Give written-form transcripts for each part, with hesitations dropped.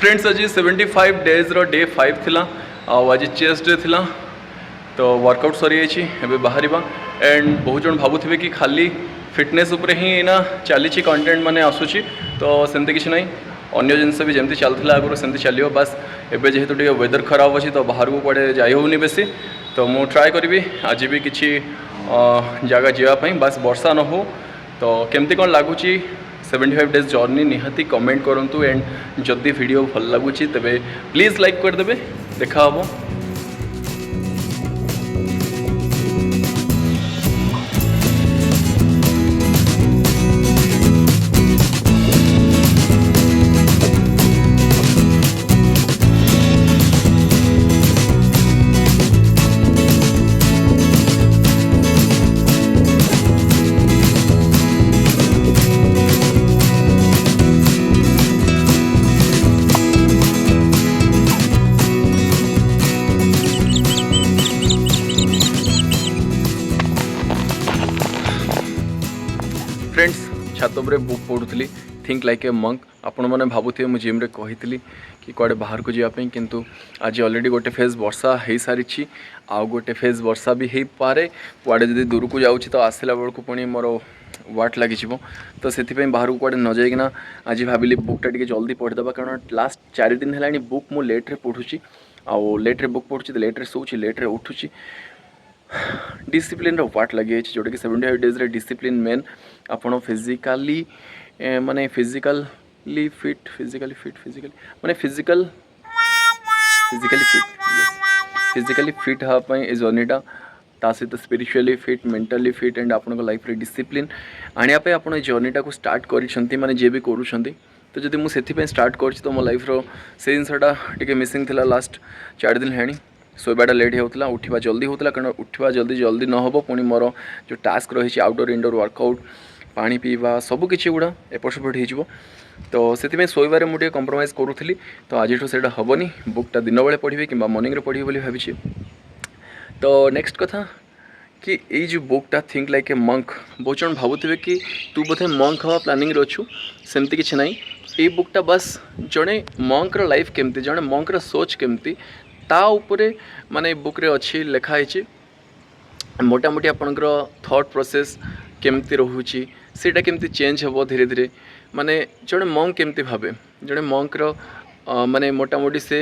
Friends आज 75 days रो day 5 थिला आज चेस्ट डे थिला तो वर्कआउट सरी जाइए बाहर एंड बहुत जन भावुवे कि खाली फिटनेस उपरे ही ना चली कंटेंट माने आसूची तो सेमती किसी ना अन्य जिनस भी जमी चलता आगुरी सेमती चलो बास एवं जेहेतु टे वेदर खराब अच्छी तो बाहर को कड़े जाई होनी बेसी तो मुझे ट्राए करी आज भी किसी जगह जावाई बास वर्षा न हो तो केमती कौन लगुच 75 डेज जर्नी निहाती कमेंट करूँ एंड जदि वीडियो भल लगुच तेरे प्लीज लाइक करदे देखा हम। फ्रेंड्स छात पर बुक पढ़ुली थिंक लाइक ए मंक आपण मैंने भावुए मुझे जिम्रे कही कि कड़े बाहर को जावाई किंतु आज ऑलरेडी गोटे फेज वर्षा हो सारी आउ गोटे फेज वर्षा भी हो पारे कड़े जब दूर को जाऊँ तो आसला बेलू पुणी मोर वाट लगी तो से बाहर को कड़े न जाइना आज भाविली बुकटा टी जल्दी पढ़ीदे कारण लास्ट 4 दिन है बुक मु लेट्रे पढ़ुची आउ लेट्रे बुक पढ़ुची लेट्रे शोची लेट्रे उठुची डिसिप्लिन वाट लगी जोटा कि 75 डेज रे डिसिप्लिन मेन आपन फिजिकाली माने फिजिकली फिट माने फिजिकली फिट हाँपाई ए जर्नीटा ता सहित spiritually fit mentally fit and आपन लाइफ रे डिसिप्लिन आने आप जर्नीटा को स्टार्ट करिसेंती माने जे भी करूछंती तो जब मुझे स्टार्ट कर तो मो लाइफ रो से जिनसा टी मिसिंग थिला लास्ट 4 दिन है शोबाटा लेट होता उठा जल्दी होता कारण उठा जल्दी न हो पुणी मोर जो टास्क रही आउटडोर इंडोर वर्कआउट पानी पीवा सबकि गुड़ा एपट सेपट हो तो से शोबारे मुझे कंप्रोमाइज करूली तो आज से हेनी बुकटा दिन बेले पढ़ी कि मॉर्निंग पढ़ी भाई तो नेक्स्ट कथा कि ये जो बुकटा थिंक लाइक ए मंक बहुत जन भावुवे कि तू बोधे मंक हवा प्लानिंग अच्छु सेमती किसी ना ये बुकटा बस जड़े मंकर लाइफ केमती जड़े मंकर सोच केमती ता उपरे माने बुक रे अच्छी लिखाई मोटामोटी आपणकर थॉट प्रोसेस केमती रोची सेटा केमती चेंज हे धीरे धीरे माने जड़े मंक केमती भावे जड़े मंकर माने मोटामोटी से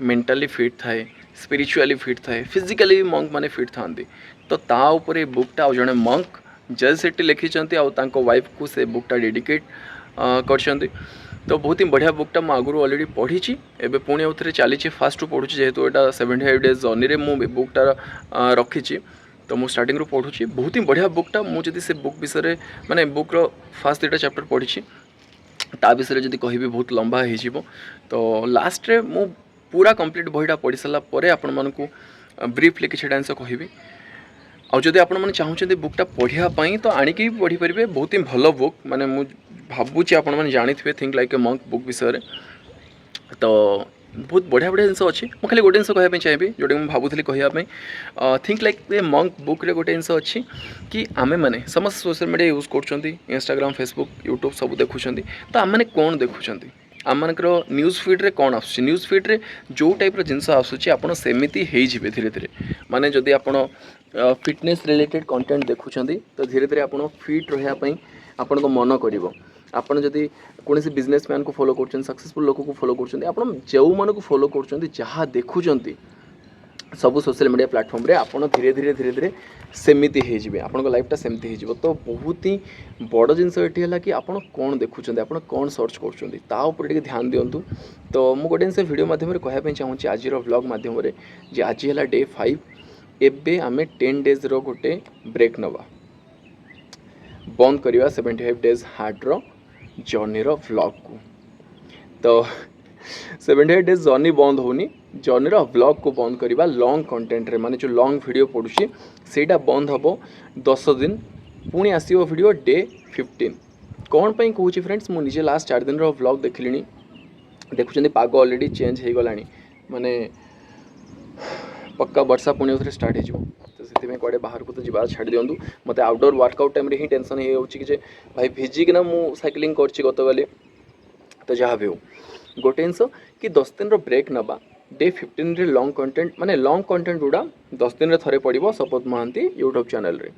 मेंटली फिट थाए स्पिरिचुअली फिट थाए फिजिकली मंक माने फिट था तो ता उपरे बुकटा जड़े मंक जज सेठी लिखिं आउ वाइफ को से बुकटा डेडिकेट कर तो बहुत ही बढ़िया बुकटा मुझे आगुरी ऑलरेडी पढ़ी एवं पुणी आउे चली फास्ट रू पढ़ुची जेहेतु यहाँ 75 डेज जर्नी रे मुझे बुकटा रखी तो मुझे स्टार्टिंग रू पढ़ुची बहुत ही बढ़िया बुकटा मुझे से बुक विषय माने बुक रो फास्ट 2टा चैप्टर पढ़ी ता विषय जब कह बहुत लंबा हो तो लास्ट रे मु पूरा कंप्लीट बहीटा पढ़ी सारापर आपण मानू ब्रीफली किसी डांस कहबी आदि आपने चाहते बुकटा पढ़ापी तो आणिकी पढ़ी पारे बहुत ही भल बुक माने मु भावुची आपण मैंने जानी थे think like a monk book विषय तो बहुत बढ़िया बढ़िया जिन अच्छी मुझे खाली गोटे जिन कहना चाहिए जोटा मुझे भावुली कहवाई think like a monk book रे गोटे जिन अच्छी कि आमे मैंने समस्त सोशल मीडिया यूज कर इंस्टाग्राम फेसबुक यूट्यूब सब देखुं तो आम मैंने कौन देखुं आमर न्यूज फीड्रे कौन आस न्यूज फीड्रे जो टाइप जिनस आसूँ आप सेमती हो धीरे धीरे माने जदि आप फिटनेस रिलेटेड कंटेंट देखुं तो धीरे धीरे आप फिट रही आपण को मन कर आपड़ जदि कौन बिजनेस मैन को फॉलो कर सक्सेसफुल लोक को फॉलो कर जो मन को फॉलो कर जहाँ देखुं सब सोशल मीडिया प्लेटफॉर्म रे आपण धीरे धीरे धीरे धीरे सेमिति हो आपण लाइफटा सेमती हो तो बहुत ही बड़ जिनस ये है कि आपड़ कौन देखुं आप कौन सर्च कर ध्यान दिंतु तो मुझे गोटे जिन वीडियो मध्यम कहवाई चाहूँगी आज व्लॉग मध्यम आज है डे 5 एबे आमे 10 डेज रो गोटे ब्रेक नवा बंद करवा 75 डेज हार्ड रो जर्नी रो व्लॉग को तो 78 डेज जर्नी बंद होनी जर्नी रो व्लॉग को बंद करवा लॉन्ग कंटेंट रे माने जो लॉन्ग वीडियो पड़ुची सेटा बंद हबो 10 दिन पुणी आसीबो वीडियो डे 15 कौन पाई कहूची फ्रेंड्स मु निजे लास्ट 4 दिन रो व्लॉग देखलिनी देखुचंदी पाग ऑलरेडी चेंज हो गलानी माने पक्का वर्षा पुणी उसे स्टार्ट हो तो से कड़े बाहर को तो जीवा छाड़ दिंतु मत आउटडोर वर्कआउट टाइम ही टेंशन हो भाई भिजिकिना मु साइकिलिंग कर गत गली तो जहाँ भी हो गोटे जिनस कि 10 दिन ब्रेक नवा डे 15 रे लॉन्ग कंटेंट माने लॉन्ग कंटेंट गुड़ा 10 दिन थे पड़ो शपथ महांती यूट्यूब चैनल रे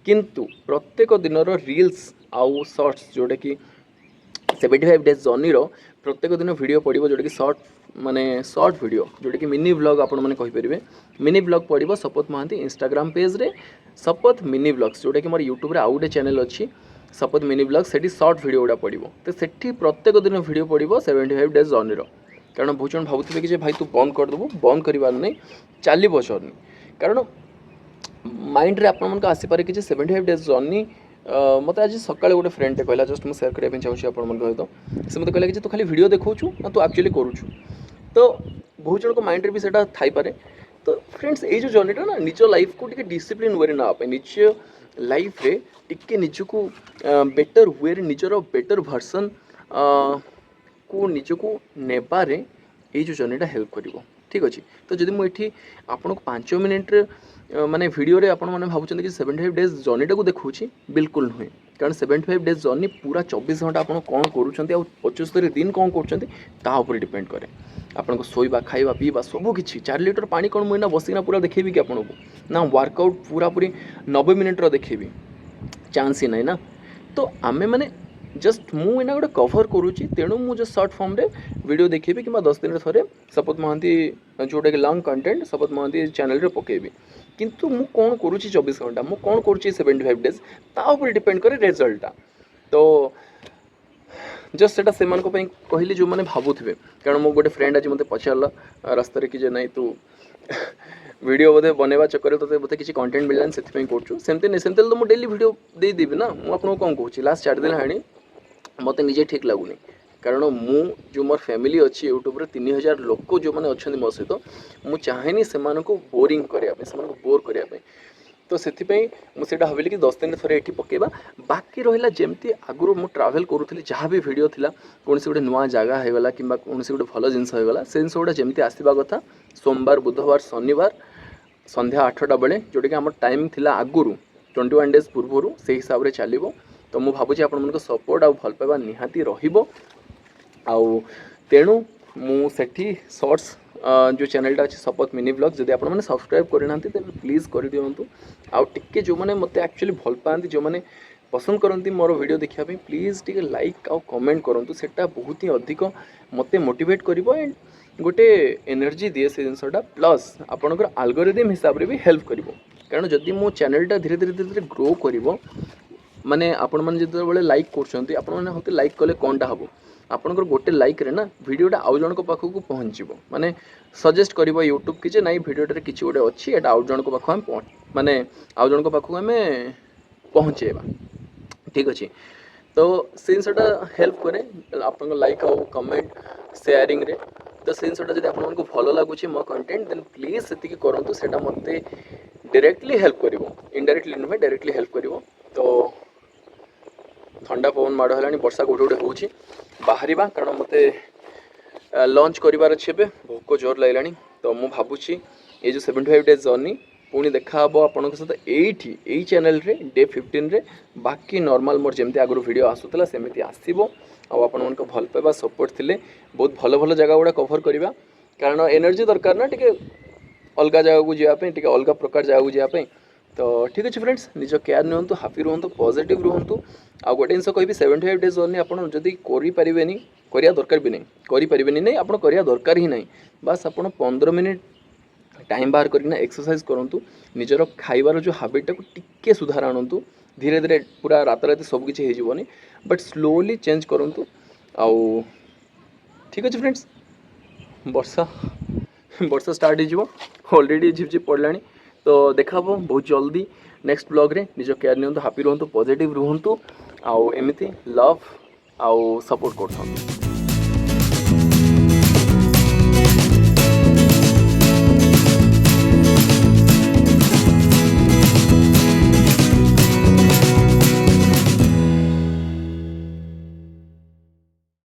किंतु प्रत्येक दिन रील्स आउ शॉर्ट्स जोटा कि 75 डेज जर्नी प्रत्येक दिन वीडियो पड़ो जोटा कि शॉर्ट वीडियो जोटा कि मिनी व्लॉग आपण मैंने कहींपर मिनी व्लॉग पड़ो शपथ महांती इंस्टाग्राम पेज रे शपथ मिनी व्लॉग्स जोटा कि मोर यूट्यूब रे आउ गोटे चैनल अच्छी शपथ मिनी व्लॉग से शॉर्ट वीडियो गुड़ा पड़ो तो सेठी प्रत्येक दिन वीडियो पड़ो 75 डेज जर्नी कारण बहुत जन भावुथे कि भाई तू बंद करदेबू बंद करार नहीं चलो जर्नी कारण माइंड रे आपण आसीपे कि 75 डेज जर्नी मत आज सकाଳେ गोटे फ्रेंडटे कहला जस्ट मुझे सेयार करने चाहिए आपण सहित से मत कहला कि तू खाली वीडियो देखौछु ना तू एक्चुअली करूछु तो बहुत जन को माइंड रे भी सेटा थाई पारे तो फ्रेंड्स ये जो जर्नीटा ना निज लाइफ को टिके डिसिप्लिन वे ना निज लाइफ रे टिके निजको बेटर वे निजर बेटर वर्सन को निजको नेबारे ये जो जर्नीटा हेल्प करिवो ठीक अच्छे तो जब मुझे आपन को 5 मिनिट माने वीडियो रे आपण माने भावुछन कि 75 डेज जर्नीटा को देखौछि बिल्कुल नुहे कारण 75 डेज जर्नी पूरा 24 घंटा आपण कौन करूछंती आ 75 दिन कौन करूछंती ता ऊपर डिपेंड करे आपण को सोइबा खाइबा पीबा सब किछि 4 लिटर पानी कौन मुइना बसिना पूरा देखेबी कि आपण को ना वर्कआउट पूरा पूरी 90 मिनिट रो देखेबी चांस ही नहीं ना तो आमे माने जस्ट मु इना गोटे कभर करुच्ची तेणु मुझे शॉर्ट फॉर्म रे वीडियो देखेबी कि 10 दिन थे शपथ महांती जोटा कि लॉन्ग कंटेंट शपथ महांती चैनल रे पकेबी किंतु मु कौन करुच्ची 24 घंटा मु कौन करुच्ची 75 डेज ता ऊपर डिपेंड करे रिजल्टा तो जस्ट सेटा से मान को पई कहली जो माने भाबुथिबे कारण मो गोटे फ्रेंड आज मते पछारला रास्ता रे कि जे नहीं तू वीडियो बोधे बनवा चक्कर तो बोधे किसी कंटेंट मिललानी से करूँ सेमती नहीं सेमती तो मुझे डेली वीडियो देदेवि ना मुझे कौन कहूँ लास्ट 4 दिन है मत निजे ठीक लगुनि कारण मु जो मोर फैमिली अच्छी यूट्यूब रे 3000 लोक जो मैंने अच्छा मो सहित मुझे चाहेनी से बोरिंग करने बोर करने तो से मुझे भाविली कि 10 दिन थे ये पकेबा बाकी रहा जमती आगुरी मुझे ट्रावेल करूँ जहाँ भी वीडियो थिला कौन से गोटे नुआ जगह होगला कि कौन से गोटे भल जिनस होगला से जिन गुड़ा जमती आसवा कथा सोमवार बुधवार शनिवार संध्या 8टा बेले जोटा कि आम टाइम थिला आगुरी 21 डेज पूर्व से हिसाब से चलो तो मुझे भावुँ आपण सपोर्ट आ भल पाइबा निहाती रहिबो आउ तेणु मुझे शॉर्ट्स जो चैनलटा अच्छे शपथ मिनी व्लॉग जब आप सब्सक्राइब करना तेज प्लीज कर दिंतु आउ टिके जो मैंने मत एक्चुअली भल पाती जो मैंने पसंद करती मोर वीडियो देखापी प्लीज टिके लाइक आउ कमेंट करूँ सेटा बहुत ही अधिक मत मोटिवेट कर एंड गोटे एनर्जी दिए से जिनसटा प्लस आपणकर आल्गोरिदम हिसाब से भी हेल्प कर कारण जदि मो चैनलटा धीरे धीरे धीरे धीरे ग्रो कर माने आपण मैंने जो लाइक कर लाइक कले कौनटा हम आपंकर गोटे लाइक रे ना वीडियोटा आउ जन पाखक पहुँचो माने सजेस्ट कर यूट्यूब कि नाई वीडियोटे किसी गोटे अच्छी एटा आउ जन पाख माने आउ जन पाखक आम पहुँचेबा ठीक अच्छे तो से जिनटा हेल्प करे आप लाइक आउ कमेंट शेयरिंग रे तो से जिनटा जब आपको भल लगुच मो कंटेंट देन प्लीज से करूँ से मत डायरेक्टली हेल्प कर इनडायरेक्टली नुहे डायरेक्टली हेल्प कर तो ठंडा पवन माड़ है वर्षा गोटे गोटे हो बाहर कारण मत लंच करार अच्छे भोक जोर लगे तो मुझे भावुँ ये जो 75 डेज जर्नी पुणी देखा हम आपण सहित यही चैनल रे डे 15 रे बाकी नॉर्मल मोर जमी आगुरी वीडियो आसूला सेमती आसो आपण भल पाइबा सपोर्ट थिले बहुत भल भल जगह गुड़ा कभर करवा कारण एनर्जी दरकार ना टिके अलग जगह को जावाई टिके अलग प्रकार जगह को जावाई तो ठीक अच्छे फ्रेंड्स निज केयर नियंतु हापी रुहतु पॉजिटिव रुहतु आ गोटे जिन कहि 75 डेज जर्नी आप जदि करें करिया दरकार भी नहीं करें नहीं आप करिया दरकार ही नहीं बस आप 15 मिनिट टाइम बाहर करना एक्सरसाइज करूँ निजर खाइबार जो हाबिटा को टिके सुधार आणतु धीरे धीरे पूरा रात रात सबकि होनी बट स्लोली चेंज करूँ आउ ठीक अच्छे फ्रेंड्स वर्षा वर्षा स्टार्ट हो ऑलरेडी झिपझिप पड़ला तो देखा बहुत जल्दी नेक्स्ट ब्लॉग रे निज केयर नियंतु हापी रुहतु पॉजिटिव रुहतु आउ एमती लव आउ सपोर्ट करथु।